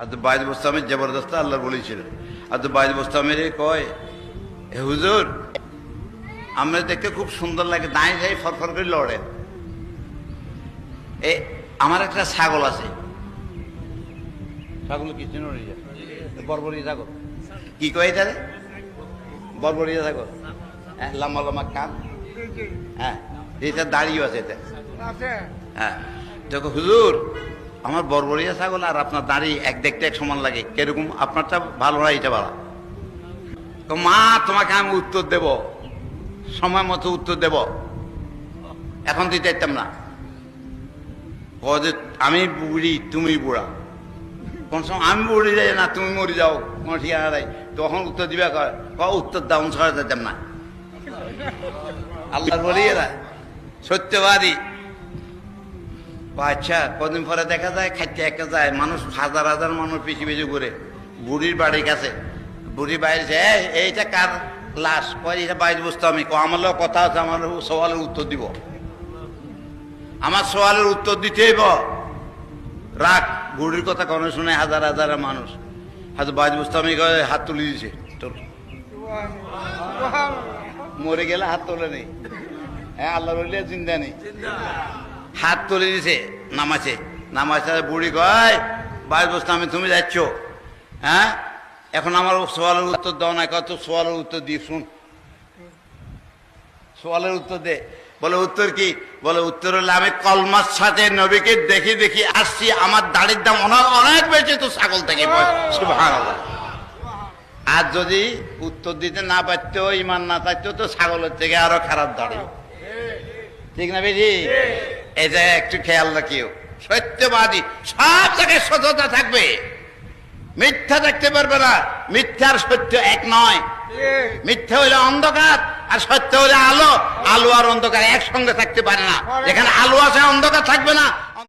আর তো বাইদ বোস্তামের জবরদস্ত আল্লাহ বলেছিল। আর তো বাইদ বোস্তামের কয়, হে হুজুর, আমরা দেখতে খুব সুন্দর লাগে, দাঁড়িয়ে যাই ফরফর করে লড়ে। এ আমার একটা ছাগল আছে, ছাগল কি চিনো? বর্বরিয়া ছাগল। কি কয় এটা রে? বর্বরিয়া ছাগল। হ্যাঁ, লম্বা লম্বা কান। হ্যাঁ, এটা দাঁড়িয়ে আছে এটা। হ্যাঁ, দেখো হুজুর, আমার বর্বরিয়া ছাগল আর আপনার দাড়ি এক দেখতে এক সমান লাগে, কিরকম? আপনারটা ভালো না, এটা ভালো? মা, তোমাকে আমি উত্তর দেব, সময় মতো উত্তর দেব, এখন দিতে চাইতাম না। আমি বুড়ি, তুমি বুড়া, কোন সময় আমি বুড়ি যাই না, তুমি মরি যাও, কোনো ঠিকানা নাই, তখন উত্তর দিবে, উত্তর দাও, ছড়া যেতাম না। আল্লাহর বলি এরা সত্যবাদী। আচ্ছা, কদিন পরে দেখা যায় খাইতে একটা যায়, মানুষ হাজার হাজার মানুষ পিছিয়ে পিছিয়ে ঘুরে বুড়ির বাড়ির কাছে। বুড়ি বাইরে, এইটা কার লাশ? কয় এটা বাইরে বুঝতে আমি। আমার লোক কথা আছে, আমার সওয়ালের উত্তর দিব, আমার সওয়ালের উত্তর দিতেই রাখ। বুড়ির কথা কোনো শুনে হাজার হাজার মানুষ হয়তো বাইরে বুঝতে আমি হাত তুলে দিছে, মরে গেলে হাত তোলে নেই। হ্যাঁ, আল্লাহ বললে চিন্তা নেই, হাত তুলে দিছে, নামাছে। বুড়ি কয়, বাইরে বসতে আমি, তুমি যাচ্ছ? হ্যাঁ, এখন আমার সওয়ালের উত্তর দাও না। কত সওয়ালের উত্তর দিয়ে শুন, সওয়ালের উত্তর দে। বলে উত্তর কি? বলে উত্তর হলে, আমি কলমার সাথে নবীকে দেখি দেখি আসছি, আমার দাড়ির দাম অনেক বেশি তো ছাগল থেকে। সুবহানাল্লাহ। আর যদি উত্তর দিতে না পারতো, ইমান না থাকতো, তো ছাগলের থেকে আরো খারাপ দাড়ি। ঠিক না বেশি? এটা একটু খেয়াল রাখিও। সত্যবাদী সব জায়গায় সততা থাকবে, মিথ্যা দেখতে পারবে না। মিথ্যার সত্য এক নয়। মিথ্যা হইলে অন্ধকার, আর সত্য হইলে আলো। আলো আর অন্ধকার একসঙ্গে থাকতে পারে না। যেখানে আলো আছে অন্ধকার থাকবে না,